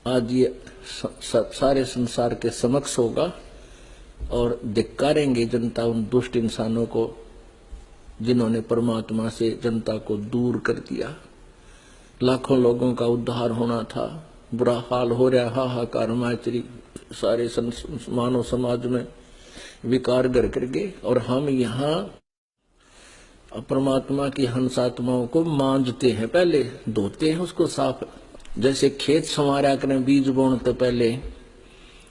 आज ये सारे संसार के समक्ष होगा और धिक्कारेंगे जनता उन दुष्ट इंसानों को जिन्होंने परमात्मा से जनता को दूर कर दिया। लाखों लोगों का उद्धार होना था, बुरा हाल हो रहा, हाहाकार माचरी सारे मानव समाज में विकार घर करके, और हम यहाँ परमात्मा की हंसात्माओं को मांजते हैं, पहले धोते हैं उसको साफ। जैसे खेत संवारा करें बीज बोने पहले,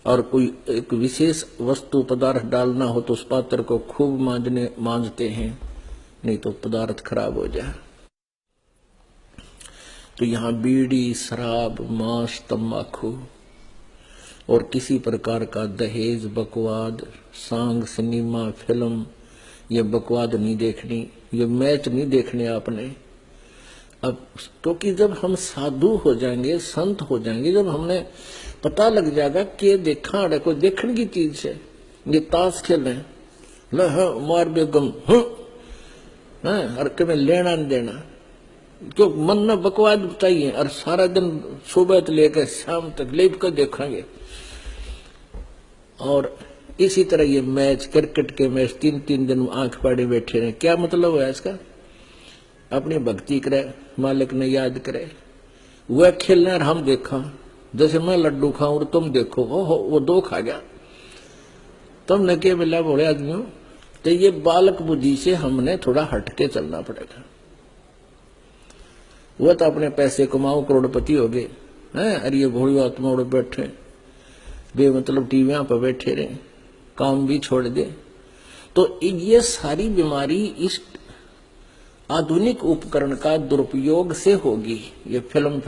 और कोई एक विशेष वस्तु पदार्थ डालना हो तो उस पात्र को खूब मांजते हैं, नहीं तो पदार्थ खराब हो जाए। तो यहाँ बीड़ी, शराब, मांस, तंबाकू और किसी प्रकार का दहेज, बकवाद, सांग, सिनेमा, फिल्म, ये बकवाद नहीं देखनी, ये मैच नहीं देखने आपने। अब क्योंकि जब हम साधु हो जाएंगे, संत हो जाएंगे, जब हमने पता लग जाएगा कि देखा अड़े कोई देखने की चीज है, ये ताश खेल है, मार बेगम हर के में लेना नहीं देना, क्यों मन में बकवाद चाहिए, और सारा दिन सुबह से लेकर शाम तक लेप कर देखेंगे। और इसी तरह ये मैच, क्रिकेट के मैच 3-3 दिन आंख फाड़े बैठे रहे, क्या मतलब है इसका? अपनी भक्ति करे, मालिक ने याद करे, वह खेलने और हम देखा। जैसे मैं लड्डू खाऊं और तुम देखो, वो 2 खा गया, तुमने क्या मिला बोले आदमियों। तो ये बालक बुद्धि से हमने थोड़ा हटके चलना पड़ेगा। वह तो अपने पैसे कमाओ, करोड़पति हो गए हैं, अरे ये भोली आत्मा उड़ बैठे बेमतलब टीवियां पर बैठे रहे, काम भी छोड़ दे। तो ये सारी बीमारी इस आधुनिक उपकरण का दुरुपयोग से होगी। ये फिल्म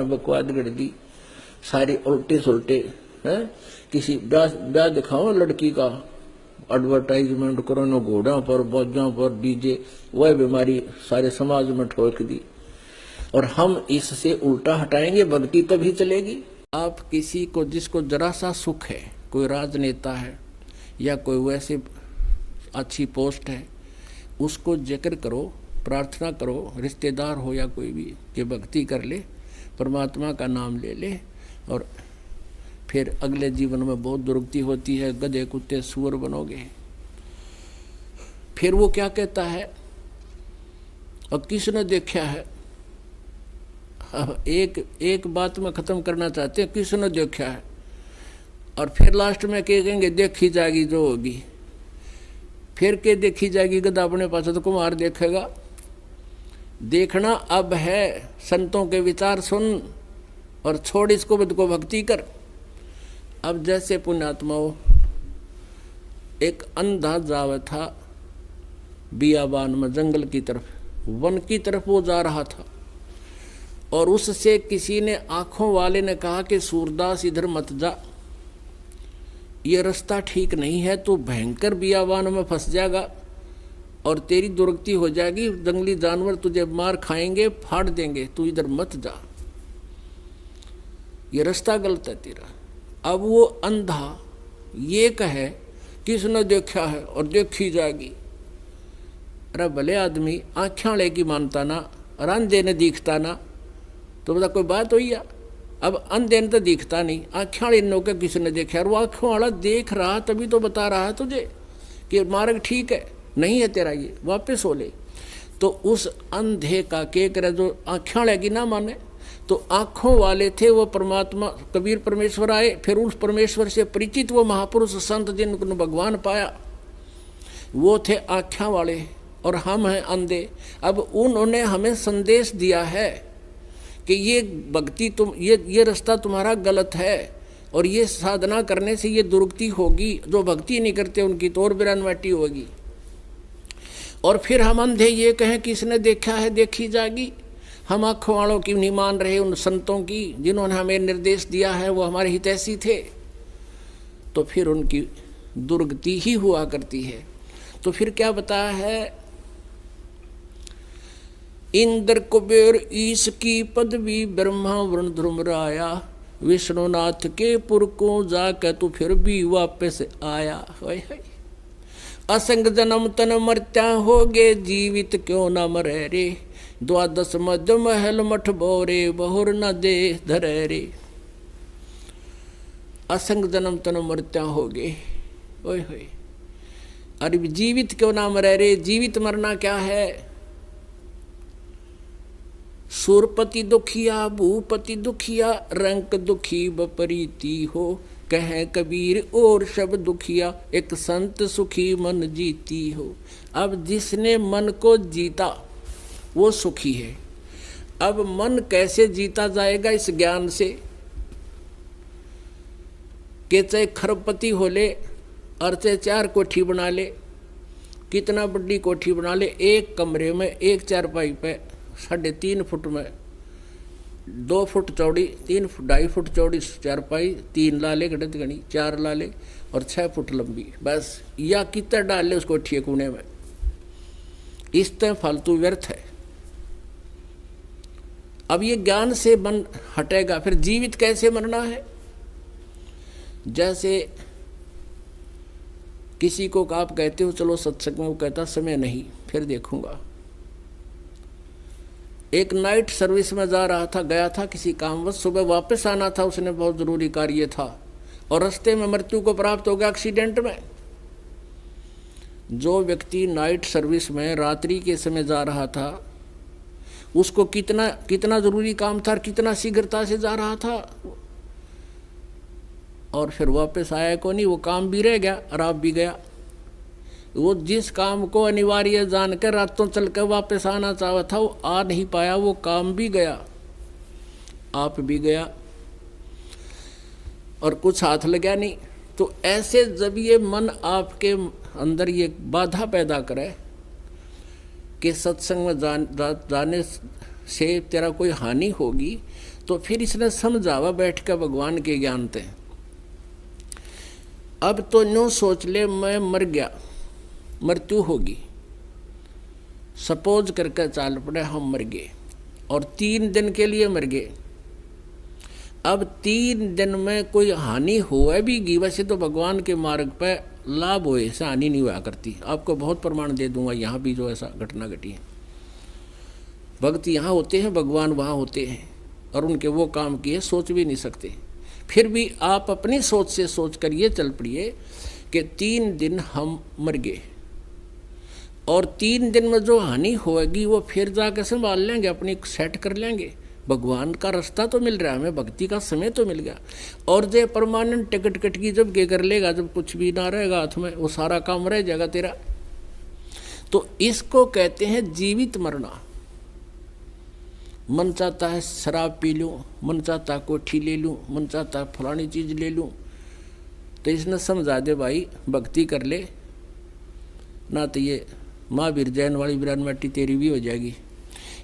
बकवाद गढ़ दी, सारी उल्टे सुलटे हैं। किसी ब्याह दिखाओ लड़की का, एडवर्टाइजमेंट करो न, घोड़ों पर, बोझों पर, डीजे, वह बीमारी सारे समाज में ठोक दी। और हम इससे उल्टा हटाएंगे, भक्ति तभी चलेगी। आप किसी को, जिसको जरा सा सुख है, कोई राजनेता है या कोई वैसे अच्छी पोस्ट है, उसको जिक्र करो, प्रार्थना करो, रिश्तेदार हो या कोई भी, कि भक्ति कर ले, परमात्मा का नाम ले ले, और फिर अगले जीवन में बहुत दुर्गति होती है, गधे कुत्ते सुअर बनोगे। फिर वो क्या कहता है, और किसने देखा है, एक बात में खत्म करना चाहते हैं, किसने देखा है, और फिर लास्ट में कहेंगे देखी जाएगी जो होगी। फिर के देखी जाएगी, गधा अपने पास तो कुमार देखेगा। देखना अब है, संतों के विचार सुन और छोड़ इसको, बुद्ध को भक्ति कर। अब जैसे पुण्यात्माओं, एक अंधा जावे था बियाबान में, जंगल की तरफ, वन की तरफ वो जा रहा था, और उससे किसी ने, आंखों वाले ने कहा कि सूरदास इधर मत जा, ये रास्ता ठीक नहीं है, तो भयंकर बियाबान में फंस जाएगा और तेरी दुर्गति हो जाएगी, जंगली जानवर तुझे मार खाएंगे, फाड़ देंगे, तू इधर मत जा, ये रास्ता गलत है तेरा। अब वो अंधा ये कहे किसने देखा है और देखी जाएगी। अरे भले आदमी, आँखें लेकी मानता ना, और अंधे ने दिखता ना, तो बता कोई बात हुई है। अब अंधे ने तो दिखता नहीं, आँखें वाले नो के किसने देखा, और वो आँखों वाला देख रहा तभी तो बता रहा है तुझे कि मार्ग ठीक है, नहीं है तेरा, ये वापस हो ले। तो उस अंधे का के करे जो आँखें लगी ना माने, तो आँखों वाले थे वो परमात्मा कबीर परमेश्वर आए, फिर उस परमेश्वर से परिचित वो महापुरुष संत जिनको भगवान पाया, वो थे आँखें वाले, और हम हैं अंधे। अब उन्होंने हमें संदेश दिया है कि ये भक्ति ये रास्ता तुम्हारा गलत है, और ये साधना करने से ये दुर्गति होगी, जो भक्ति नहीं करते उनकी तो और बिरानवाटी होगी। और फिर हम अंधे ये कहें कि इसने देखा है देखी जाएगी। हम आँखों वालों की नहीं मान रहे, उन संतों की जिन्होंने हमें निर्देश दिया है, वो हमारे हितैषी थे, तो फिर उनकी दुर्गति ही हुआ करती है। तो फिर क्या बताया है, इंद्र कुबेर ईश की पदवी, ब्रह्मा वरुण ध्रुमराया, विष्णुनाथ के पुर को जाकर तू फिर भी वापस आया। असंग जन्म तन मरत्या होगे, जीवित क्यों न मरे रे, द्वादश मध्य महल मठ बोरे, बहुर न दे धरे रे। असंग जन्म तन मरत्या हो गए। ओए होए, अरे जीवित क्यों ना मरे रे, जीवित मरना क्या है। सुरपति दुखिया भूपति दुखिया, रंक दुखी बपरीती हो, कहे कबीर और सब दुखिया, एक संत सुखी मन जीती हो। अब जिसने मन को जीता वो सुखी है। अब मन कैसे जीता जाएगा? इस ज्ञान से कि चाहे खरबपति हो ले और चाहे 4 कोठी बना ले, कितना बड़ी कोठी बना ले, एक कमरे में एक चारपाई पे 3.5 फुट में 2 फुट चौड़ी 2.5 फुट चौड़ी चारपाई, 3 लाले गणित गणी, 4 लाले और 6 फुट लंबी, बस। या कितना डाल ले उस कोठी कोने में, इस तरह फालतू व्यर्थ है। अब ये ज्ञान से मन हटेगा, फिर जीवित कैसे मरना है? जैसे किसी को आप कहते हो चलो सत्संग में, वो कहता समय नहीं, फिर देखूंगा। एक नाइट सर्विस में जा रहा था, गया था किसी कामवश, सुबह वापस आना था, उसने बहुत जरूरी कार्य था और रास्ते में मृत्यु को प्राप्त हो गया एक्सीडेंट में। जो व्यक्ति नाइट सर्विस में रात्रि के समय जा रहा था, उसको कितना कितना जरूरी काम था, कितना शीघ्रता से जा रहा था, और फिर वापस आया को नहीं, वो काम भी रह गया और आप भी गया। वो जिस काम को अनिवार्य जानकर रातों चलकर वापस आना चाहा था, वो आ नहीं पाया, वो काम भी गया, आप भी गया, और कुछ हाथ लगा नहीं। तो ऐसे जब ये मन आपके अंदर ये बाधा पैदा करे कि सत्संग में जाने से तेरा कोई हानि होगी, तो फिर इसने समझावा बैठ कर भगवान के ज्ञान थे। अब तो न्यू सोच ले मैं मर गया, मृत्यु होगी, सपोज करके चाल पड़े हम मर गए और 3 दिन के लिए मर गए। अब 3 दिन में कोई हानि हुआ भी, वैसे तो भगवान के मार्ग पर लाभ हुए से हानि नहीं हुआ करती। आपको बहुत प्रमाण दे दूंगा, यहाँ भी जो ऐसा घटना घटी है। भक्त यहाँ होते हैं, भगवान वहाँ होते हैं, और उनके वो काम किए सोच भी नहीं सकते। फिर भी आप अपनी सोच से सोच कर ये चल पड़िए कि 3 दिन हम मर गए, और 3 दिन में जो हानि होगी वो फिर जाकर संभाल लेंगे, अपनी सेट कर लेंगे। भगवान का रास्ता तो मिल रहा है हमें, भक्ति का समय तो मिल गया। और जो परमानेंट टिकट कट की जब के कर लेगा, जब कुछ भी ना रहेगा हाथ में, वो सारा काम रह जाएगा तेरा। तो इसको कहते हैं जीवित मरना। मन चाहता है शराब पी लूँ, मन चाहता है कोठी ले लूँ, मन चाहता है फलानी चीज़ ले लूँ, तो इसने समझा दे भाई भक्ति कर ले, ना तो ये महावीर जैन वाली बिरानमट्टी तेरी भी हो जाएगी।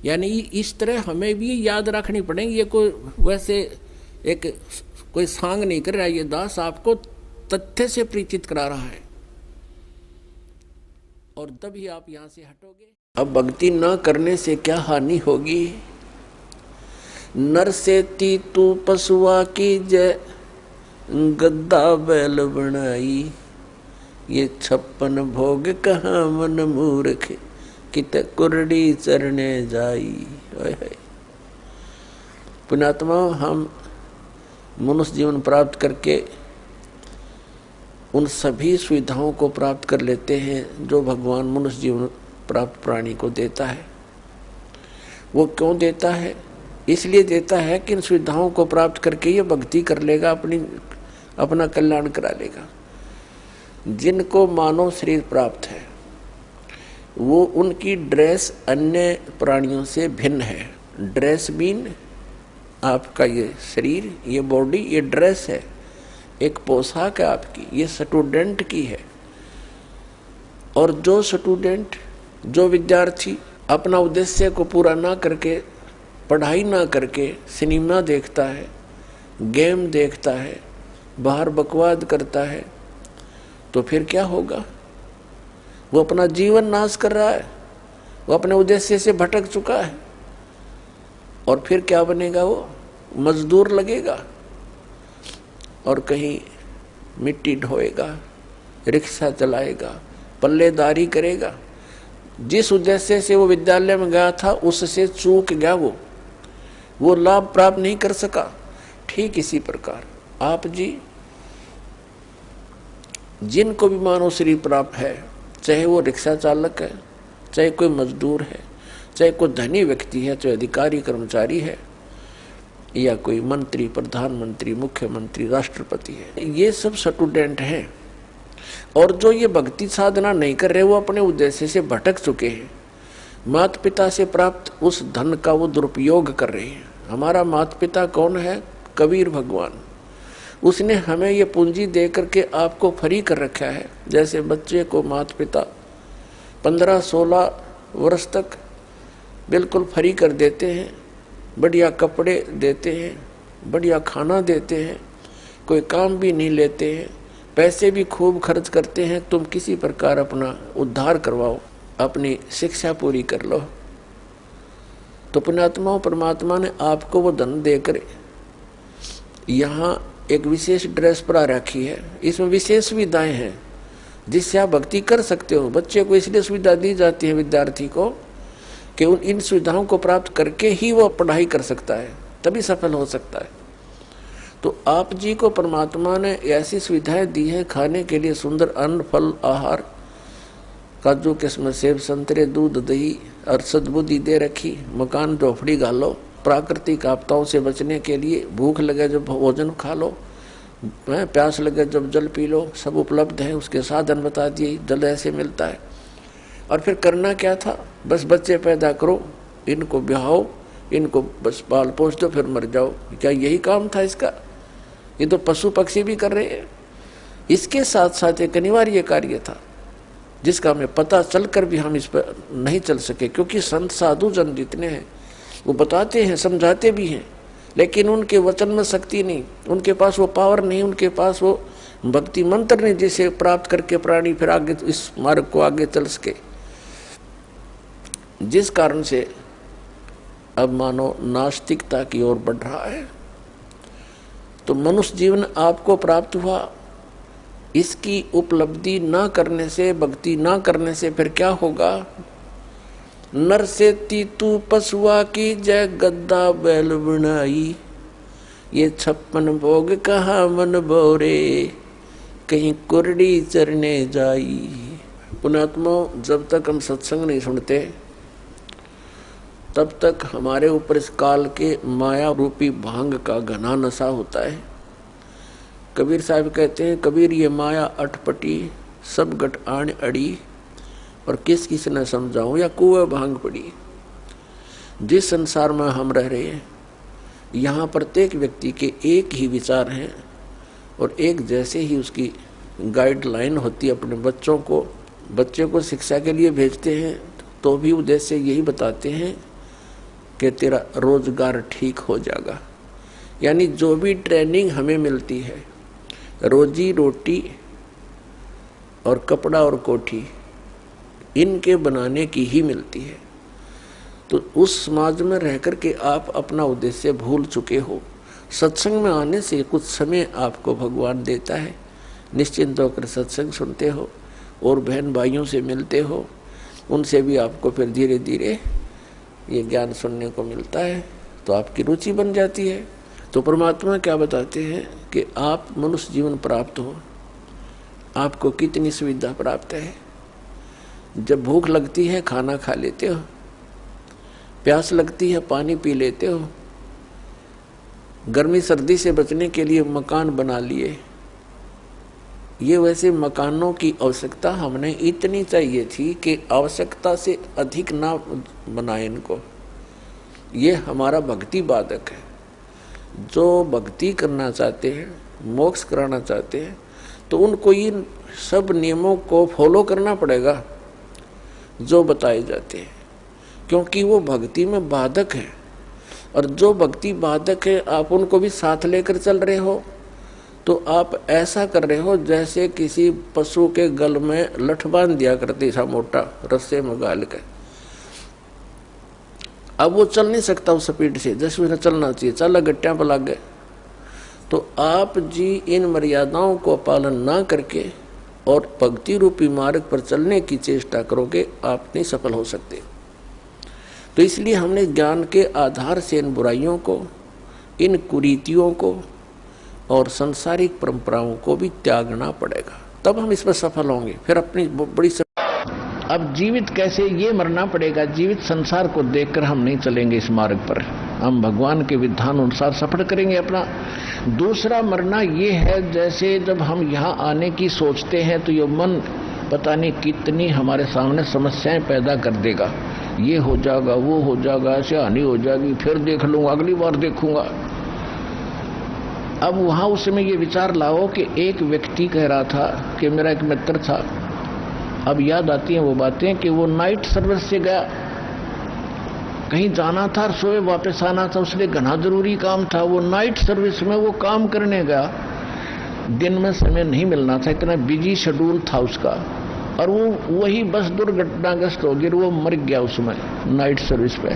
यानी इस तरह हमें भी याद रखनी पड़ेगी। ये कोई वैसे एक कोई सांग नहीं कर रहा है, ये दास आपको तथ्य से परिचित करा रहा है, और तभी आप यहाँ से हटोगे। अब भक्ति न करने से क्या हानि होगी? नर से तू पशुआ की जय, गद्दा बैल बनाई, ये 56 भोग कहाँ मन मूर्ख, कित कुरडी चरने जाई। पुण्यात्मा, हम मनुष्य जीवन प्राप्त करके उन सभी सुविधाओं को प्राप्त कर लेते हैं जो भगवान मनुष्य जीवन प्राप्त प्राणी को देता है। वो क्यों देता है? इसलिए देता है कि इन सुविधाओं को प्राप्त करके ये भक्ति कर लेगा, अपना कल्याण करा लेगा। जिनको मानव शरीर प्राप्त है, वो उनकी ड्रेस अन्य प्राणियों से भिन्न है। ड्रेस मीन आपका ये शरीर, ये बॉडी, ये ड्रेस है, एक पोशाक है आपकी, ये स्टूडेंट की है। और जो स्टूडेंट, जो विद्यार्थी अपना उद्देश्य को पूरा ना करके, पढ़ाई ना करके सिनेमा देखता है, गेम देखता है, बाहर बकवाद करता है, तो फिर क्या होगा? वो अपना जीवन नाश कर रहा है, वो अपने उद्देश्य से भटक चुका है। और फिर क्या बनेगा? वो मजदूर लगेगा और कहीं मिट्टी ढोएगा, रिक्शा चलाएगा, पल्लेदारी करेगा। जिस उद्देश्य से वो विद्यालय में गया था उससे चूक गया, वो लाभ प्राप्त नहीं कर सका। ठीक इसी प्रकार आप जी जिनको भी मानव शरीर प्राप्त है, चाहे वो रिक्शा चालक है, चाहे कोई मजदूर है, चाहे कोई धनी व्यक्ति है, चाहे अधिकारी कर्मचारी है, या कोई मंत्री, प्रधानमंत्री, मुख्यमंत्री, राष्ट्रपति है, ये सब स्टूडेंट हैं। और जो ये भक्ति साधना नहीं कर रहे, वो अपने उद्देश्य से भटक चुके हैं। माता पिता से प्राप्त उस धन का वो दुरुपयोग कर रहे हैं। हमारा माता पिता कौन है? कबीर भगवान। उसने हमें ये पूंजी दे करके आपको फ्री कर रखा है। जैसे बच्चे को माता पिता 15-16 वर्ष तक बिल्कुल फ्री कर देते हैं, बढ़िया कपड़े देते हैं, बढ़िया खाना देते हैं, कोई काम भी नहीं लेते हैं, पैसे भी खूब खर्च करते हैं, तुम किसी प्रकार अपना उद्धार करवाओ, अपनी शिक्षा पूरी कर लो। तो पुण्यात्मा परमात्मा ने आपको वो धन देकर यहाँ एक विशेष ड्रेस पर रखी है। इसमें विशेष सुविधाएं हैं जिससे आप भक्ति कर सकते हो। बच्चे को इसलिए सुविधा दी जाती है, विद्यार्थी को, कि इन सुविधाओं को प्राप्त करके ही वो पढ़ाई कर सकता है, तभी सफल हो सकता है। तो आप जी को परमात्मा ने ऐसी सुविधाएं दी हैं खाने के लिए, सुंदर अन्न, फल, आहार, काजू किस्म, सेब, संतरे, दूध, दही और सद्बुद्धि दे रखी। मकान झोपड़ी गालो, प्राकृतिक आपदाओं से बचने के लिए भूख लगे जब भोजन खा लो, प्यास लगे जब जल पी लो, सब उपलब्ध है। उसके साधन बता दिए, जल ऐसे मिलता है। और फिर करना क्या था? बस बच्चे पैदा करो, इनको ब्याहो, इनको बस पाल पोस दो, फिर मर जाओ। क्या यही काम था इसका? ये तो पशु पक्षी भी कर रहे हैं। इसके साथ साथ एक अनिवार्य कार्य था जिसका हमें पता चलकर भी हम इस पर नहीं चल सके, क्योंकि संत साधु जन जितने हैं वो बताते हैं, समझाते भी हैं, लेकिन उनके वचन में शक्ति नहीं, उनके पास वो पावर नहीं, उनके पास वो भक्ति मंत्र नहीं जिसे प्राप्त करके प्राणी फिर आगे इस मार्ग को आगे चल सके। जिस कारण से अब मानो नास्तिकता की ओर बढ़ रहा है। तो मनुष्य जीवन आपको प्राप्त हुआ, इसकी उपलब्धि ना करने से, भक्ति ना करने से फिर क्या होगा? नर से तीतू पशुआ की जय गद्दा बैल बनाई, ये 56 भोग कहा मन बोरे, कहीं कुरड़ी चरने जाई। पुण्यात्मा, जब तक हम सत्संग नहीं सुनते तब तक हमारे ऊपर इस काल के माया रूपी भांग का घना नशा होता है। कबीर साहब कहते हैं, कबीर ये माया अटपटी, सब गट आण अड़ी, और किस किस न समझाऊं या कुएं भांग पड़ी। जिस संसार में हम रह रहे हैं, यहाँ प्रत्येक व्यक्ति के एक ही विचार हैं और एक जैसे ही उसकी गाइडलाइन होती है। अपने बच्चे को शिक्षा के लिए भेजते हैं तो भी उद्देश्य यही बताते हैं कि तेरा रोजगार ठीक हो जाएगा। यानी जो भी ट्रेनिंग हमें मिलती है, रोजी रोटी और कपड़ा और कोठी, इनके बनाने की ही मिलती है। तो उस समाज में रह कर के आप अपना उद्देश्य भूल चुके हो। सत्संग में आने से कुछ समय आपको भगवान देता है, निश्चिंत होकर सत्संग सुनते हो और बहन भाइयों से मिलते हो, उनसे भी आपको फिर धीरे धीरे ये ज्ञान सुनने को मिलता है, तो आपकी रुचि बन जाती है। तो परमात्मा क्या बताते हैं कि आप मनुष्य जीवन प्राप्त हो, आपको कितनी सुविधा प्राप्त है। जब भूख लगती है खाना खा लेते हो, प्यास लगती है पानी पी लेते हो, गर्मी सर्दी से बचने के लिए मकान बना लिए। ये वैसे मकानों की आवश्यकता हमने इतनी चाहिए थी कि आवश्यकता से अधिक ना बनाए इनको। ये हमारा भक्ति बाधक है। जो भक्ति करना चाहते हैं, मोक्ष कराना चाहते हैं, तो उनको इन सब नियमों को फॉलो करना पड़ेगा जो बताए जाते हैं, क्योंकि वो भक्ति में बाधक है। और जो भक्ति बाधक है आप उनको भी साथ लेकर चल रहे हो, तो आप ऐसा कर रहे हो जैसे किसी पशु के गल में लठ बांध दिया करते था, मोटा रस्से में गाल कर। अब वो चल नहीं सकता उस स्पीड से जैसे उन्हें चलना चाहिए, चला गट्टियां पर लग गए। तो आप जी इन मर्यादाओं को पालन ना करके और भक्ति रूपी मार्ग पर चलने की चेष्टा करोगे, आप नहीं सफल हो सकते। तो इसलिए हमने ज्ञान के आधार से इन बुराइयों को, इन कुरीतियों को और संसारिक परंपराओं को भी त्यागना पड़ेगा। तब हम इस पर सफल होंगे, फिर अपनी बड़ी अब जीवित कैसे, ये मरना पड़ेगा। जीवित संसार को देखकर हम नहीं चलेंगे इस मार्ग पर, हम भगवान के विधान अनुसार सफर करेंगे अपना। दूसरा मरना ये है, जैसे जब हम यहाँ आने की सोचते हैं तो ये मन पता नहीं कितनी हमारे सामने समस्याएं पैदा कर देगा, ये हो जाएगा, वो हो जाएगा, ऐसे हानि हो जाएगी, फिर देख लूंगा, अगली बार देखूंगा। अब वहाँ उस समय ये विचार लाओ कि एक व्यक्ति कह रहा था कि मेरा एक मित्र था, अब याद आती हैं वो बातें कि वो नाइट सर्विस से गया, कहीं जाना था, सोए वापस आना था, उसने घना जरूरी काम था, वो नाइट सर्विस में वो काम करने गया, दिन में समय नहीं मिलना था, इतना बिजी शेड्यूल था उसका, और वो वही बस दुर्घटनाग्रस्त हो गया, वो मर गया उसमें नाइट सर्विस पे।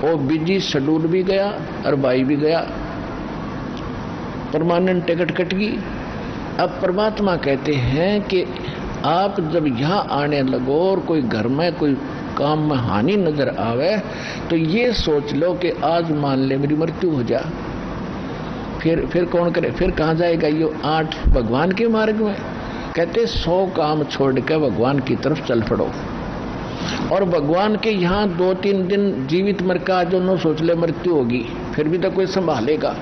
वो बिजी शेड्यूल भी गया और भाई भी गया, परमानेंट टिकट कट गई। अब परमात्मा कहते हैं कि आप जब यहाँ आने लगो और कोई घर में कोई काम में हानि नजर आवे तो ये सोच लो कि आज मान ले मेरी मृत्यु हो जा, फिर कौन करे, फिर कहाँ जाएगा ये 8 भगवान के मार्ग में। कहते 100 काम छोड़ के भगवान की तरफ चल पड़ो, और भगवान के यहाँ 2-3 दिन जीवित मर का जो न सोच ले मृत्यु होगी, फिर भी तो कोई संभालेगा।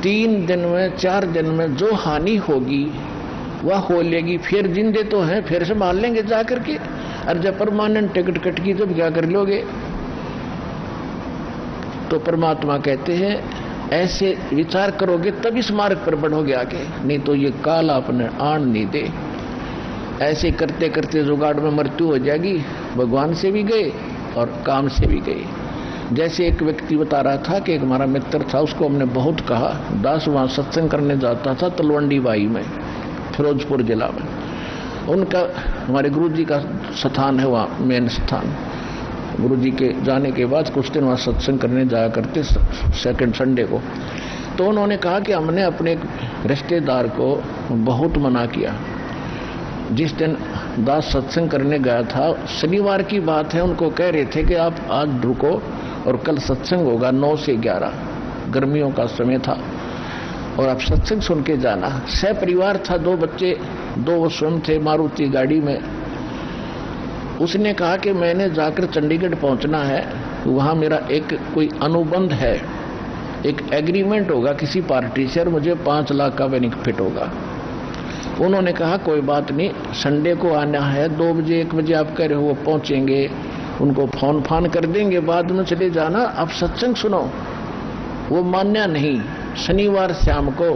3 दिन में 4 दिन में जो हानि होगी वह हो लेगी, फिर जिंदे तो हैं, फिर संभाल लेंगे जा करके। और जब परमानेंट टिकट कट गई तो क्या कर लोगे। तो परमात्मा कहते हैं ऐसे विचार करोगे तब इस मार्ग पर बढ़ोगे आगे, नहीं तो ये काल आपने आन नहीं दे। ऐसे करते करते जुगाड़ में मृत्यु हो जाएगी, भगवान से भी गए और काम से भी गए। जैसे एक व्यक्ति बता रहा था कि एक हमारा मित्र था, उसको हमने बहुत कहा, दास वहाँ सत्संग करने जाता था तलवंडी बाई में, फिरोजपुर जिला में। उनका हमारे गुरुजी का स्थान है वहाँ, मेन स्थान। गुरुजी के जाने के बाद कुछ दिन वहाँ सत्संग करने जाया करते सेकंड संडे को। तो उन्होंने कहा कि हमने अपने एक रिश्तेदार को बहुत मना किया। जिस दिन दास सत्संग करने गया था, शनिवार की बात है, उनको कह रहे थे कि आप आज रुको और कल सत्संग होगा 9 से 11, गर्मियों का समय था, और आप सत्संग सुन के जाना। परिवार था, 2 बच्चे, 2 वो स्वयं थे मारुति गाड़ी में। उसने कहा कि मैंने जाकर चंडीगढ़ पहुंचना है, वहाँ मेरा एक कोई अनुबंध है, एक एग्रीमेंट होगा किसी पार्टी से और मुझे 5 लाख का बेनिफिट होगा। उन्होंने कहा कोई बात नहीं, संडे को आना है, 2 बजे 1 बजे आप कह रहे हो वो पहुँचेंगे, उनको फोन फान कर देंगे, बाद में चले जाना, आप सत्संग सुनो। वो मान्या नहीं, शनिवार शाम को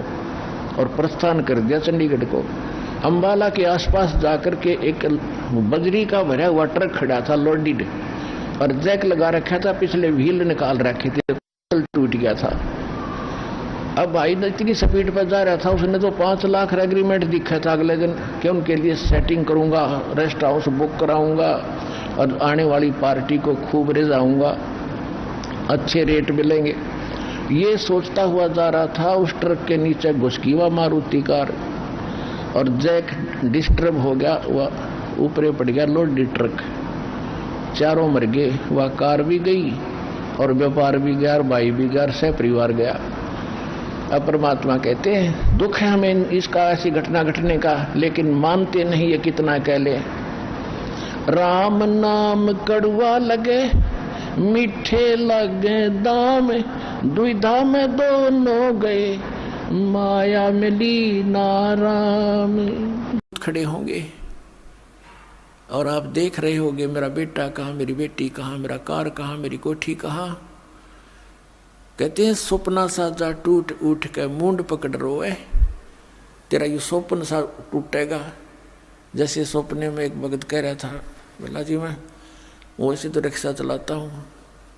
और प्रस्थान कर दिया चंडीगढ़ को। अंबाला के आसपास जाकर के एक बजरी का भरा हुआ ट्रक खड़ा था लोडेड, और जैक लगा रखा था, पिछले व्हील निकाल रखे थे, टूट गया था। अब भाई इतनी स्पीड पर जा रहा था, उसने तो 5 लाख का एग्रीमेंट दिखा था अगले दिन कि उनके लिए सेटिंग करूंगा, रेस्ट हाउस बुक कराऊंगा और आने वाली पार्टी को खूब रिझाऊंगा, अच्छे रेट मिलेंगे। ये सोचता हुआ जा रहा था, उस ट्रक के नीचे घुस गई वह मारुति कार और जैक डिस्टर्ब हो गया, वह ऊपरे पड़ गया लोडेड ट्रक, चारों मर गए, वह कार भी गई और व्यापार भी गया और भाई भी गया और सह परिवार गया। अब परमात्मा कहते हैं दुख है हमें इसका, ऐसी घटना घटने का, लेकिन मानते नहीं ये कितना कह ले। राम नाम कड़वा लगे मीठे लगे दाम, दुविधा में दोनों गए, माया मिली नाराम। खड़े होंगे और आप देख रहे होगे मेरा बेटा कहाँ, मेरी बेटी कहाँ, मेरा कार कहाँ, मेरी कोठी कहाँ। कहते हैं सपना सा जा टूट उठ के मूंड पकड़ रोए, तेरा ये स्वप्न सा टूटेगा। जैसे सपने में एक भगत कह रहा था, बोला जी मैं वैसे तो रिक्शा चलाता हूँ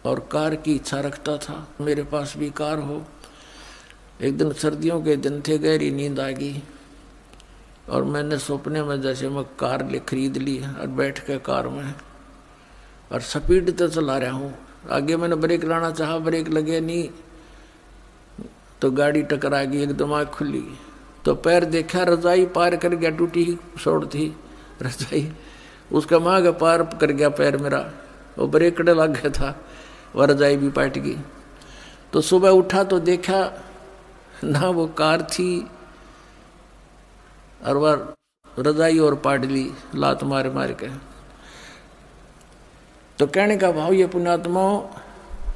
और कार की इच्छा रखता था, मेरे पास भी कार हो। एक दिन सर्दियों के दिन थे, गहरी नींद आ गई और मैंने सपने में जैसे मैं कार ले खरीद ली और बैठ के कार में और स्पीड तो चला रहा हूँ। आगे मैंने ब्रेक लाना चाहा, ब्रेक लगे नहीं तो गाड़ी टकरा गई, एकदम आँख खुली तो पैर देखा, रजाई पार कर गया, टूटी ही सोड़ थी रजाई, उसका मांग पार कर गया पैर मेरा, वो ब्रेक लग गया था, वह रजाई भी पाट गई। तो सुबह उठा तो देखा ना वो कार थी और वह रजाई और पाट ली लात मारे मार के। तो कहने का भाव ये पुण्यात्माओं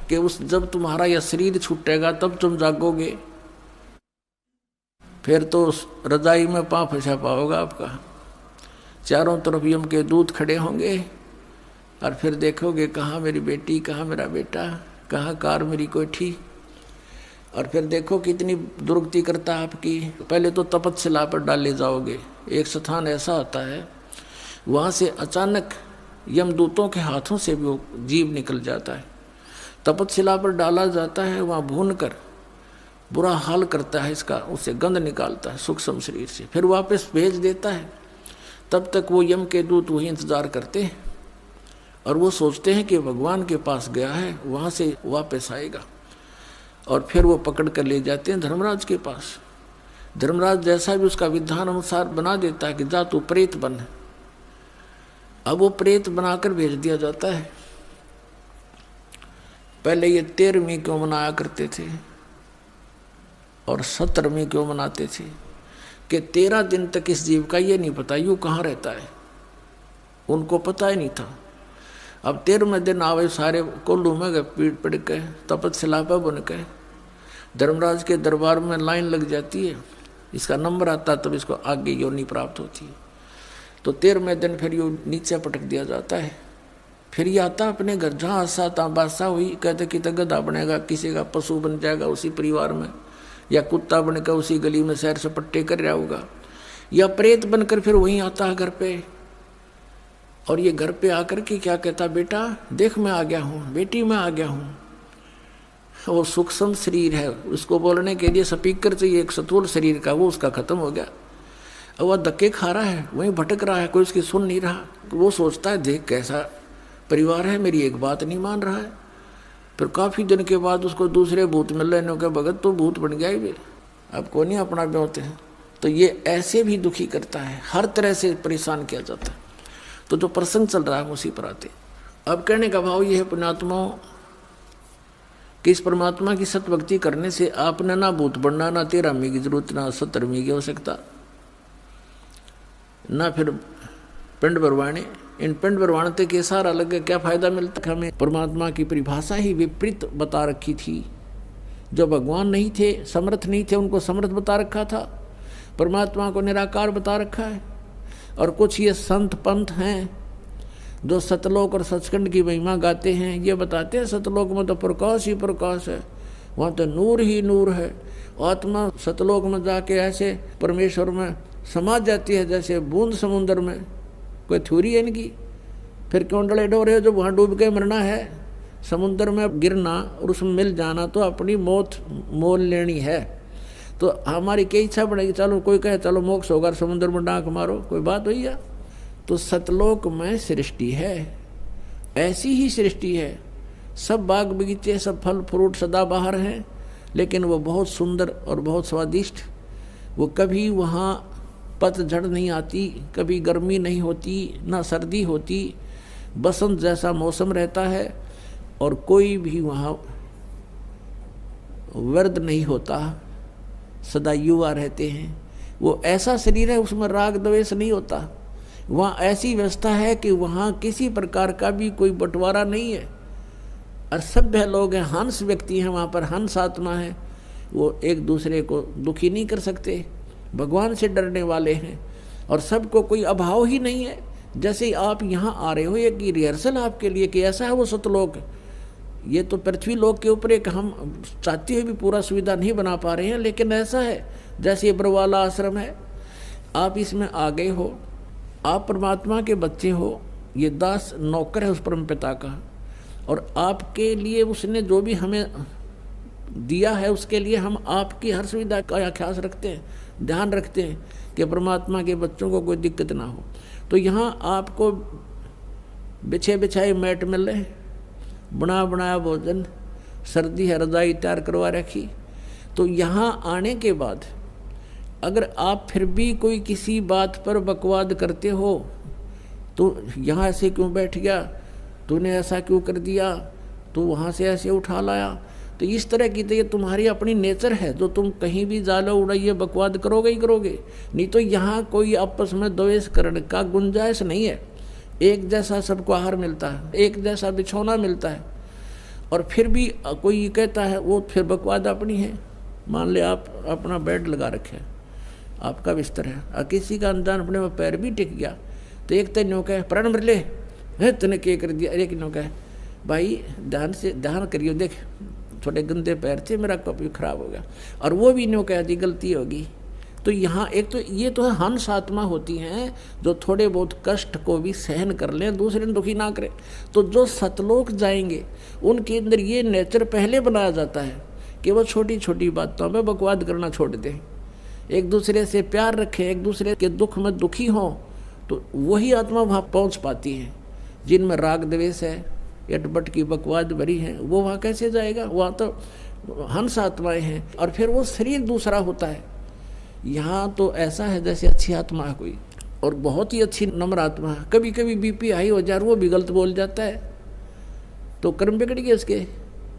कि उस जब तुम्हारा यह शरीर छूटेगा तब तुम जागोगे, फिर तो उस रजाई में पाँव फंसा पाओगा आपका। चारों तरफ यम के दूत खड़े होंगे और फिर देखोगे कहाँ मेरी बेटी, कहाँ मेरा बेटा, कहाँ कार मेरी कोठी। और फिर देखो कितनी दुर्गति करता है आपकी। पहले तो तपस्या पर डाले जाओगे। एक स्थान ऐसा होता है वहाँ से अचानक यमदूतों के हाथों से भी वो जीव निकल जाता है। तपस्या पर डाला जाता है, वहाँ भून कर बुरा हाल करता है इसका, उससे गंध निकालता है सूक्ष्म शरीर से, फिर वापस भेज देता है। तब तक वो यम के दूत वही इंतजार करते हैं और वो सोचते हैं कि भगवान के पास गया है, वहाँ से वापस आएगा। और फिर वो पकड़ कर ले जाते हैं धर्मराज के पास। धर्मराज जैसा भी उसका विधान अनुसार बना देता है कि जा तू प्रेत बन। अब वो प्रेत बनाकर भेज दिया जाता है। पहले ये 13वीं क्यों मनाया करते थे और 17वीं क्यों मनाते थे कि 13 दिन तक इस जीव का ये नहीं पता यूँ कहाँ रहता है, उनको पता ही नहीं था। अब 13वें दिन आवे सारे कोल्लू में गए, पीट पड़ के तपस्या पर बन के धर्मराज के दरबार में लाइन लग जाती है, इसका नंबर आता तब इसको आगे योनि प्राप्त होती है। तो 13वें दिन फिर यो नीचे पटक दिया जाता है। फिर ये आता अपने घर, जहाँ आशा तहाँ बादशाह हुई, कहते कि गधा बनेगा, किसी का पशु बन जाएगा उसी परिवार में, या कुत्ता बनकर उसी गली में सैर सपट्टे कर रहा होगा, या प्रेत बनकर फिर वहीं आता है घर पे। और ये घर पे आकर के क्या कहता, बेटा देख मैं आ गया हूँ, बेटी मैं आ गया हूँ। वो सूक्ष्म शरीर है, उसको बोलने के लिए स्पीकर चाहिए एक सतूल शरीर का, वो उसका खत्म हो गया। अब वह धक्के खा रहा है, वहीं भटक रहा है, कोई उसकी सुन नहीं रहा। वो सोचता है देख कैसा परिवार है, मेरी एक बात नहीं मान रहा है। फिर काफ़ी दिन के बाद उसको दूसरे भूत मिल रहे हैं, भगत तो भूत बन गया ही, अब को नहीं अपना ब्योते हैं। तो ये ऐसे भी दुखी करता है, हर तरह से परेशान किया जाता है। तो जो प्रसंग चल रहा है उसी पर आते। अब कहने का भाव ये है पुण्यात्माओं कि इस परमात्मा की सतभक्ति करने से आपने ना भूत बनना, ना 13वीं की जरूरत, ना 17वीं की आवश्यकता, ना फिर पिंड भरवाने। इन पिंड भरवाने से के सारा अलग है, क्या फायदा मिलता। हमें परमात्मा की परिभाषा ही विपरीत बता रखी थी। जो भगवान नहीं थे, समर्थ नहीं थे, उनको समर्थ बता रखा था, परमात्मा को निराकार बता रखा है। और कुछ ये संत पंथ हैं जो सतलोक और सचखंड की महिमा गाते हैं, ये बताते हैं सतलोक में तो प्रकाश ही प्रकाश है, वहाँ तो नूर ही नूर है। आत्मा सतलोक में जाके ऐसे परमेश्वर में समा जाती है जैसे बूंद समुद्र में। कोई थ्योरी है इनकी। फिर क्यों डले डोरे जो वहाँ डूब के मरना है, समुद्र में गिरना और उसमें मिल जाना तो अपनी मौत मोल लेनी है। तो हमारी क्या इच्छा बढ़ेगी, चलो कोई कहे चलो मोक्ष होगा समुद्र में डांक मारो, कोई बात हुई है। तो सतलोक में सृष्टि है, ऐसी ही सृष्टि है। सब बाग बगीचे, सब फल फ्रूट सदाबहार हैं, लेकिन वो बहुत सुंदर और बहुत स्वादिष्ट। वो कभी वहाँ पतझड़ नहीं आती, कभी गर्मी नहीं होती, ना सर्दी होती, बसंत जैसा मौसम रहता है। और कोई भी वहाँ वर्द नहीं होता, सदा युवा रहते हैं। वो ऐसा शरीर है, उसमें राग द्वेष नहीं होता। वहाँ ऐसी व्यवस्था है कि वहाँ किसी प्रकार का भी कोई बंटवारा नहीं है। और सभ्य लोग हैं, हंस व्यक्ति हैं, वहाँ पर हंस आत्मा है, वो एक दूसरे को दुखी नहीं कर सकते, भगवान से डरने वाले हैं। और सबको कोई अभाव ही नहीं है। जैसे आप यहाँ आ रहे हो, एक रिहर्सल आपके लिए कि ऐसा है वो सतलोक। ये तो पृथ्वी लोक के ऊपर एक हम चाहते हुए भी पूरा सुविधा नहीं बना पा रहे हैं, लेकिन ऐसा है जैसे ये बरवाला आश्रम है, आप इसमें आ गए हो, आप परमात्मा के बच्चे हो, ये दास नौकर है उस परम पिता का। और आपके लिए उसने जो भी हमें दिया है उसके लिए हम आपकी हर सुविधा का ख्याल रखते हैं, ध्यान रखते हैं कि परमात्मा के बच्चों को कोई दिक्कत ना हो। तो यहाँ आपको बिछे बिछाए मैट मिल रहे, बना बनाया भोजन, सर्दी है रजाई तैयार करवा रखी। तो यहाँ आने के बाद अगर आप फिर भी कोई किसी बात पर बकवाद करते हो, तो यहाँ ऐसे क्यों बैठ गया, तूने ऐसा क्यों कर दिया, तो वहाँ से ऐसे उठा लाया, तो इस तरह की तो ये तुम्हारी अपनी नेचर है, जो तुम कहीं भी जालो उड़ाइए बकवाद करोगे ही करोगे। नहीं तो यहाँ कोई आपस में द्वेष करने का गुंजाइश नहीं है। एक जैसा सबको आहार मिलता है, एक जैसा बिछौना मिलता है, और फिर भी कोई कहता है वो फिर बकवाद अपनी है। मान ले आप अपना बेड लगा रखे, आपका बिस्तर है, और किसी का अनजान अपने में पैर भी टिक गया, तो एक तो न्यों कहे प्राण मर ले, तूने क्या कर दिया। एक न्यों कहे भाई ध्यान करियो, देख थोड़े गंदे पैर थे, मेरा कप भी खराब हो गया, और वो भी न्यों कह दी गलती होगी। तो यहाँ एक तो ये तो हंस आत्मा होती हैं जो थोड़े बहुत कष्ट को भी सहन कर लें, दूसरे ने दुखी ना करें। तो जो सतलोक जाएंगे उनके अंदर ये नेचर पहले बनाया जाता है कि वो छोटी छोटी बातों में बकवाद करना छोड़ दें, एक दूसरे से प्यार रखें, एक दूसरे के दुख में दुखी हों। तो वही आत्मा वहाँ पहुँच पाती है। जिनमें राग द्वेष है, यटबट की बकवाद भरी है, वो वहाँ कैसे जाएगा? वहाँ तो हंस आत्माएँ हैं, और फिर वो शरीर दूसरा होता है। यहाँ तो ऐसा है जैसे अच्छी आत्मा है कोई, और बहुत ही अच्छी नम्र आत्मा है। कभी कभी बीपी हाई हो जाए, वो भी गलत बोल जाता है, तो कर्म बिगड़ गए उसके।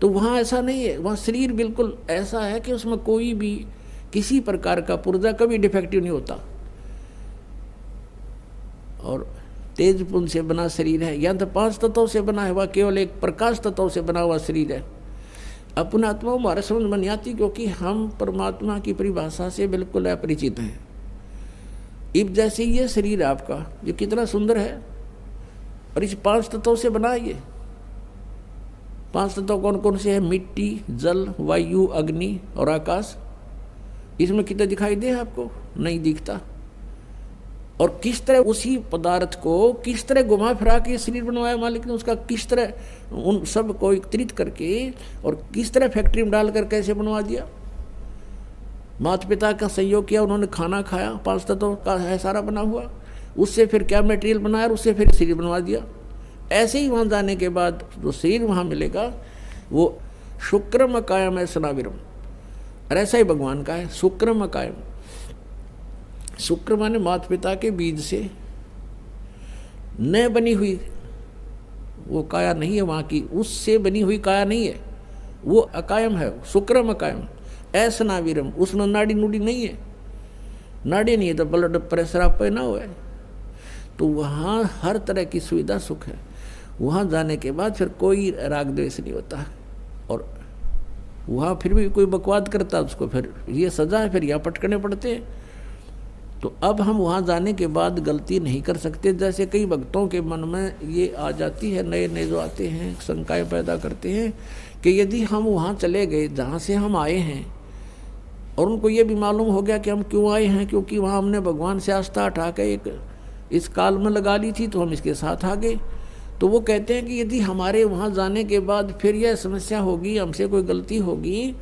तो वहाँ ऐसा नहीं है, वहाँ शरीर बिल्कुल ऐसा है कि उसमें कोई भी किसी प्रकार का पुर्जा कभी डिफेक्टिव नहीं होता, और तेज पुंज से बना शरीर है। या तो 5 तत्वों से बना है, वह केवल एक प्रकाश तत्व से बना हुआ शरीर है। अपना आत्मा हमारे समझ में नहीं आती, क्योंकि हम परमात्मा की परिभाषा से बिल्कुल अपरिचित हैं। इब जैसे ये शरीर है आपका, ये कितना सुंदर है, और इस 5 तत्वों से बना है। ये 5 तत्व कौन कौन से हैं? मिट्टी, जल, वायु, अग्नि और आकाश। इसमें कितना दिखाई दे आपको? नहीं दिखता। और किस तरह उसी पदार्थ को किस तरह घुमा फिरा के शरीर बनवाया मालिक ने, उसका किस तरह उन सब को एकत्रित करके और किस तरह फैक्ट्री में डालकर कैसे बनवा दिया। माता पिता का सहयोग किया, उन्होंने खाना खाया, 5 तत्वों का है सारा बना हुआ, उससे फिर क्या मटेरियल बनाया, उससे फिर शरीर बनवा दिया। ऐसे ही वहाँ जाने के बाद जो शरीर वहाँ मिलेगा वो शुक्रम कायम है सनाविरम, और ऐसा ही भगवान का है शुक्रम कायम। शुक्र माने माता पिता के बीज से न बनी हुई वो काया नहीं है वहाँ की, उससे बनी हुई काया नहीं है, वो अकायम है, शुक्रम अकायम। ऐसा नावीरम, उसमें नाड़ी नूड़ी नहीं है, नाड़ी नहीं है तो ब्लड प्रेशर आप पे ना हो। तो वहाँ हर तरह की सुविधा सुख है। वहाँ जाने के बाद फिर कोई राग द्वेष नहीं होता, और वहाँ फिर भी कोई बकवाद करता उसको फिर ये सजा है, फिर यहाँ पटकने पड़ते हैं। तो अब हम वहाँ जाने के बाद गलती नहीं कर सकते। जैसे कई भक्तों के मन में ये आ जाती है, नए नए जो आते हैं शंकाएँ पैदा करते हैं कि यदि हम वहाँ चले गए जहाँ से हम आए हैं, और उनको ये भी मालूम हो गया कि हम क्यों आए हैं, क्योंकि वहाँ हमने भगवान से आस्था हटा के एक इस काल में लगा ली थी, तो हम इसके साथ आ गए। तो वो कहते हैं कि यदि हमारे वहाँ जाने के बाद फिर यह समस्या होगी, हमसे कोई गलती होगी,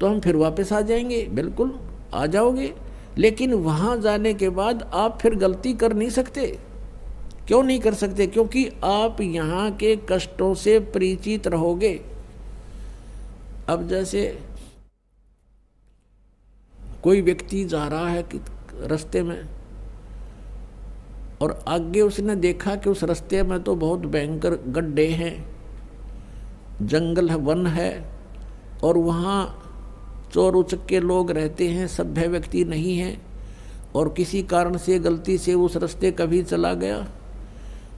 तो हम फिर वापस आ जाएंगे। बिल्कुल आ जाओगे, लेकिन वहाँ जाने के बाद आप फिर गलती कर नहीं सकते। क्यों नहीं कर सकते? क्योंकि आप यहाँ के कष्टों से परिचित रहोगे। अब जैसे कोई व्यक्ति जा रहा है रास्ते में, और आगे उसने देखा कि उस रास्ते में तो बहुत भयंकर गड्ढे हैं, जंगल है, वन है, और वहाँ चोर उचक्के लोग रहते हैं, सभ्य व्यक्ति नहीं है, और किसी कारण से गलती से उस रास्ते कभी चला गया,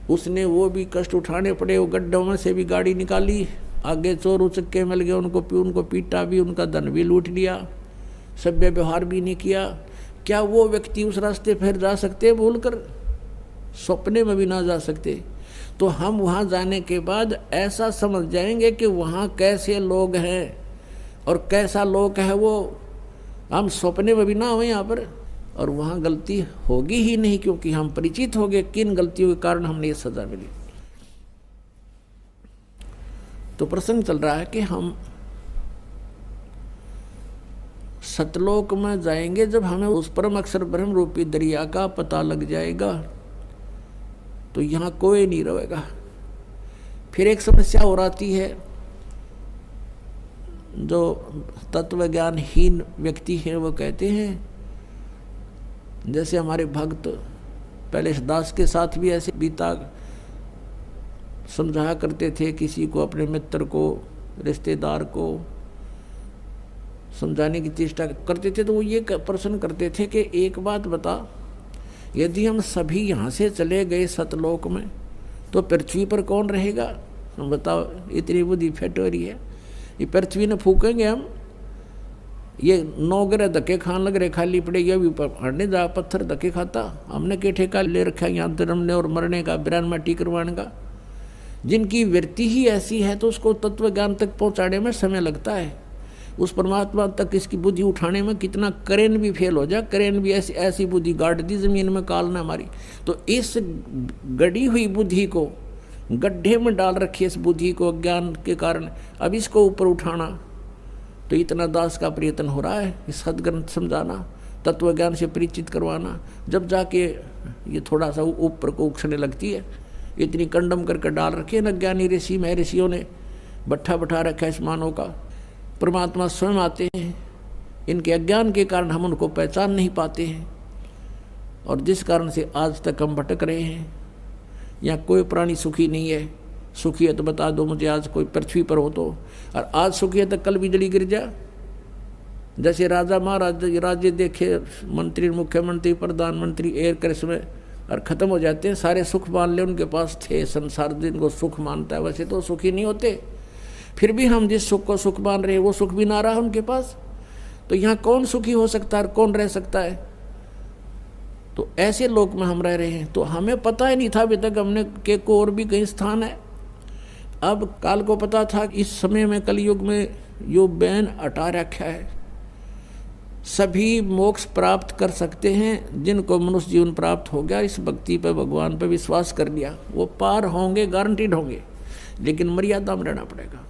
उसने वो भी कष्ट उठाने पड़े, वो गड्ढों में से भी गाड़ी निकाली, आगे चोर उचक्के मिल गए, उनको पीटा भी, उनका धन भी लूट लिया, सभ्य व्यवहार भी नहीं किया। क्या वो व्यक्ति उस रास्ते फिर जा सकते भूल कर? सपने में भी ना जा सकते। तो हम वहाँ जाने के बाद ऐसा समझ जाएंगे कि वहाँ कैसे लोग हैं और कैसा लोक है वो, हम सपने में भी ना हो यहाँ पर, और वहाँ गलती होगी ही नहीं, क्योंकि हम परिचित हो गए किन गलतियों के कारण हमने ये सजा मिली। तो प्रसंग चल रहा है कि हम सतलोक में जाएंगे जब हमें उस परम अक्षर ब्रह्म रूपी दरिया का पता लग जाएगा, तो यहाँ कोई नहीं रहेगा। फिर एक समस्या और आती है, जो तत्व ज्ञानहीन व्यक्ति हैं वो कहते हैं, जैसे हमारे भक्त पहले दास के साथ भी ऐसे बीता समझाया करते थे, किसी को, अपने मित्र को, रिश्तेदार को, समझाने की चेष्टा करते थे तो वो ये प्रश्न करते थे कि एक बात बता, यदि हम सभी यहाँ से चले गए सतलोक में तो पृथ्वी पर कौन रहेगा? बताओ, इतनी बुद्धि फेट हो रही है। ये पृथ्वी ने फूकेंगे हम, ये 9 ग्रह धक्के खान लग रहे, खाली पड़ेगी अभी हटने जा, पत्थर धक्के खाता। हमने के ठेका ले रखा है यहाँ जन्मने और मरने का, बिरान माटी करवाने का। जिनकी वृत्ति ही ऐसी है तो उसको तत्व ज्ञान तक पहुँचाने में समय लगता है। उस परमात्मा तक इसकी बुद्धि उठाने में कितना करेन भी फेल हो जाए, करेन भी ऐसी ऐसी बुद्धि गाड़ दी जमीन में काल ने हमारी। तो इस गड़ी हुई बुद्धि को गड्ढे में डाल रखी, इस बुद्धि को अज्ञान के कारण, अब इसको ऊपर उठाना तो इतना दास का प्रयत्न हो रहा है। इस सदग्रंथ समझाना, तत्व ज्ञान से परिचित करवाना, जब जाके ये थोड़ा सा ऊपर को उछलने लगती है। इतनी कंडम करके डाल रखी है न ज्ञानी ऋषि महर्षियों ने, बट्ठा बैठा रखा है इस मानव का। परमात्मा स्वयं आते हैं, इनके अज्ञान के कारण हम उनको पहचान नहीं पाते हैं, और जिस कारण से आज तक हम भटक रहे हैं। यहाँ कोई प्राणी सुखी नहीं है। सुखी है तो बता दो मुझे, आज कोई पृथ्वी पर हो तो। और आज सुखी है तो कल बिजली गिर जा। जैसे राजा महाराज राज्य देखे, मंत्री मुख्यमंत्री प्रधानमंत्री एक में और ख़त्म हो जाते हैं, सारे सुख मान ले उनके पास थे। संसार जिनको सुख मानता है वैसे तो सुखी नहीं होते। फिर भी हम जिस सुख को सुख मान रहे हैं वो सुख भी ना रहा उनके पास। तो यहाँ कौन सुखी हो सकता है, कौन रह सकता है? तो ऐसे लोक में हम रह रहे हैं। तो हमें पता ही नहीं था अभी तक हमने के को और भी कहीं स्थान है। अब काल को पता था कि इस समय में कलयुग में यो बैन हटा रखा है। सभी मोक्ष प्राप्त कर सकते हैं जिनको मनुष्य जीवन प्राप्त हो गया, इस भक्ति पर, भगवान पर विश्वास कर लिया, वो पार होंगे, गारंटीड होंगे, लेकिन मर्यादा में रहना पड़ेगा।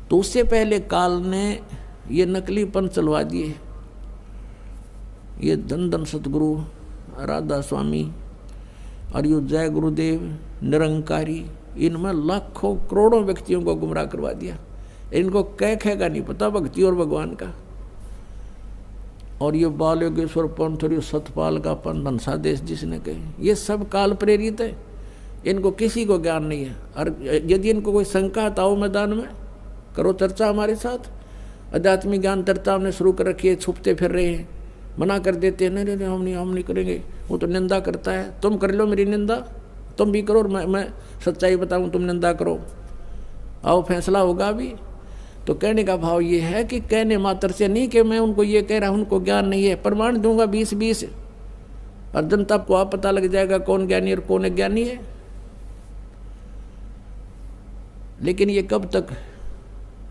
तो उससे पहले काल ने ये नकलीपन चलवा दिए। ये धन धन सतगुरु राधा स्वामी और यो जय गुरुदेव निरंकारी, इनमें लाखों करोड़ों व्यक्तियों को गुमराह करवा दिया। इनको कह का नहीं पता भक्ति और भगवान का। और ये बाल योगेश्वर पंथ और सतपाल का पंथ, हंसादेश जिसने कहे, ये सब काल प्रेरित है। इनको किसी को ज्ञान नहीं है। और यदि इनको कोई शंका तो आओ मैदान में करो चर्चा हमारे साथ। आध्यात्मिक ज्ञान चर्चा हमने शुरू कर रखी है, छुपते फिर रहे हैं, मना कर देते हैं, नहीं हम नहीं करेंगे, वो तो निंदा करता है। तुम कर लो मेरी निंदा, तुम भी करो, मैं सच्चाई बताऊं, तुम निंदा करो, आओ फैसला होगा अभी। तो कहने का भाव ये है कि कहने मात्र से नहीं कि मैं उनको ये कह रहा हूं उनको ज्ञान नहीं है। प्रमाण दूंगा 20-20 और जनता को आप पता लग जाएगा कौन ज्ञानी और कौन अज्ञानी है। लेकिन ये कब तक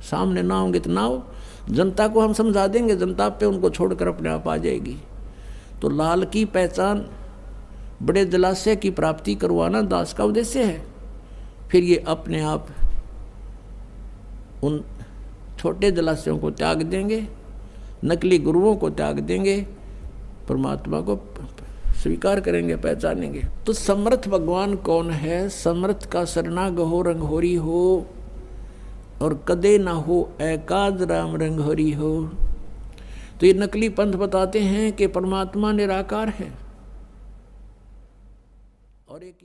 सामने ना होंगे तो ना हो। जनता को हम समझा देंगे, जनता पे उनको छोड़कर अपने आप आ जाएगी। तो लाल की पहचान, बड़े जलाशय की प्राप्ति करवाना दास का उद्देश्य है। फिर ये अपने आप उन छोटे जलाशयों को त्याग देंगे, नकली गुरुओं को त्याग देंगे, परमात्मा को स्वीकार करेंगे, पहचानेंगे। तो समर्थ भगवान कौन है? समर्थ का शरणागत हो रंगहोरी हो, और कदे ना हो एकाज राम रंगहोरी हो। तो ये नकली पंथ बताते हैं कि परमात्मा निराकार है। और एक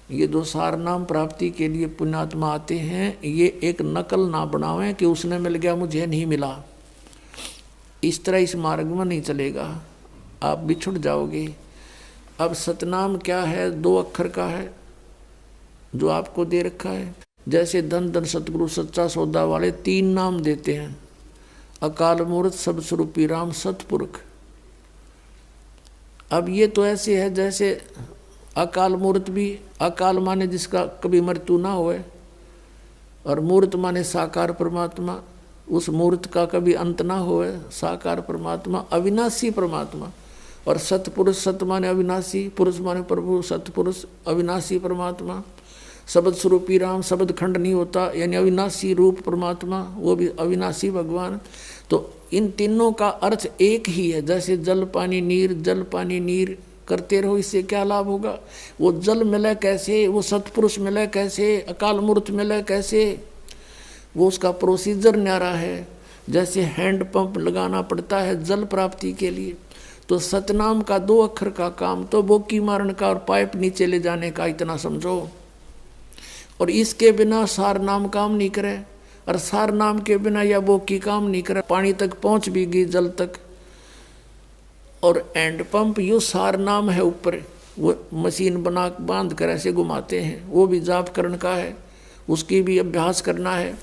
ये दो सार नाम प्राप्ति के लिए पुण्यात्मा आते हैं, ये एक नकल ना बनावें कि उसने मिल गया मुझे नहीं मिला। इस तरह इस मार्ग में नहीं चलेगा, आप बिछुड़ जाओगे। अब सतनाम क्या है? 2 अक्षर का है जो आपको दे रखा है। जैसे धन धन सतगुरु सच्चा सौदा वाले 3 नाम देते हैं, अकाल मूर्त सब स्वरूपी राम सतपुरख। अब ये तो ऐसे है जैसे अकाल मूर्त भी, अकाल माने जिसका कभी मृत्यु ना होए, और मूर्त माने साकार परमात्मा, उस मूर्त का कभी अंत ना होए, साकार परमात्मा, अविनाशी परमात्मा। और सतपुरुष, सत माने अविनाशी, पुरुष माने प्रभु, सतपुरुष अविनाशी परमात्मा। शब्द स्वरूपी राम, शब्द खंड नहीं होता, यानी अविनाशी रूप परमात्मा, वो भी अविनाशी भगवान। तो इन तीनों का अर्थ एक ही है। जैसे जल पानी नीर, जल पानी नीर करते रहो, इससे क्या लाभ होगा? वो जल मिले कैसे, वो सतपुरुष मिले कैसे, अकाल मूर्त मिले कैसे? वो उसका प्रोसीजर न्यारा है। जैसे हैंड पंप लगाना पड़ता है जल प्राप्ति के लिए, तो सतनाम का 2 अक्षर का काम तो बोकी मारने का और पाइप नीचे ले जाने का, इतना समझो। और इसके बिना सार नाम काम नहीं करे। और सार नाम के बिना या वो की काम नहीं करे, पानी तक पहुंच भी गई, जल तक। और एंड पंप यू सार नाम है ऊपर, वो मशीन बना बांध कर ऐसे घुमाते हैं, वो भी जाप करने का है, उसकी भी अभ्यास करना है।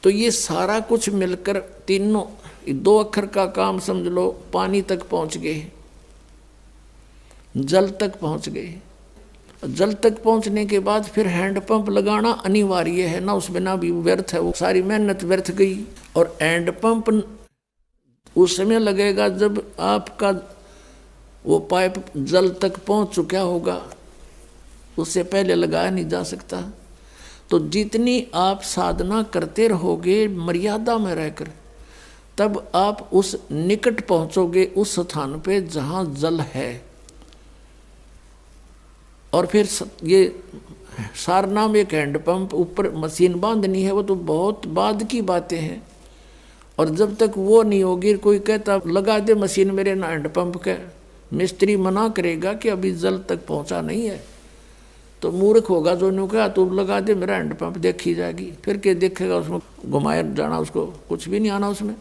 तो ये सारा कुछ मिलकर तीनों 2 अक्षर का काम समझ लो, पानी तक पहुंच गए, जल तक पहुंच गए। जल तक पहुंचने के बाद फिर हैंडपंप लगाना अनिवार्य है ना, उस बिना भी व्यर्थ है, वो सारी मेहनत व्यर्थ गई। और हैंडपंप उस समय लगेगा जब आपका वो पाइप जल तक पहुंच चुका होगा, उससे पहले लगाया नहीं जा सकता। तो जितनी आप साधना करते रहोगे मर्यादा में रहकर, तब आप उस निकट पहुंचोगे, उस स्थान पे जहां जल है। और फिर ये सार नाम एक हैंडपंप, ऊपर मशीन बांधनी है, वो तो बहुत बाद की बातें हैं। और जब तक वो नहीं होगी, कोई कहता लगा दे मशीन मेरे ना हैंडपंप के, मिस्त्री मना करेगा कि अभी जल तक पहुंचा नहीं है, तो मूर्ख होगा जो न्यू कहा तू लगा दे मेरा हैंडपंप, देखी जाएगी। फिर क्या देखेगा, उसमें घुमाया जाना, उसको कुछ भी नहीं आना उसमें।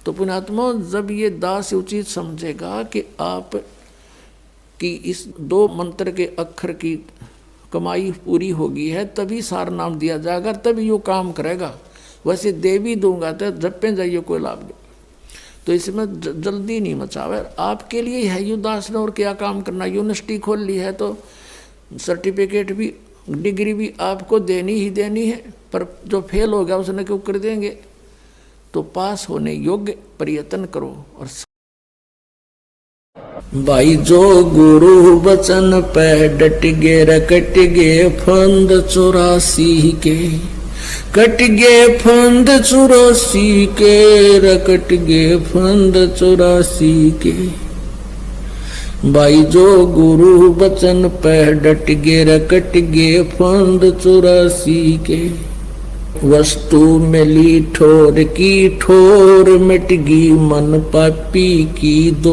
तो पुण्यात्मा, जब ये दास उचित समझेगा कि आप कि इस 2 मंत्र के अक्षर की कमाई पूरी होगी है, तभी सार नाम दिया जाएगा, तभी यो काम करेगा। वैसे दे भी दूंगा तो जपे जाइए, कोई लाभ नहीं। तो इसमें जल्दी नहीं मचावे, आपके लिए है। यू दास ने और क्या काम करना, यूनिवर्सिटी खोल ली है तो सर्टिफिकेट भी, डिग्री भी आपको देनी ही देनी है। पर जो फेल हो गया उसने क्यों कर देंगे? तो पास होने योग्य प्रयत्न करो। और भाई जो गुरु वचन पे डट गे रकट गे फंद 84 के, कट गे फंद 84 के, रकट गे फंद 84 के। भाई जो गुरु वचन पे डट गे रकट गे फंद 84 के। वस्तु मिली ठोर की ठोर, मिट गई मन पापी की दो।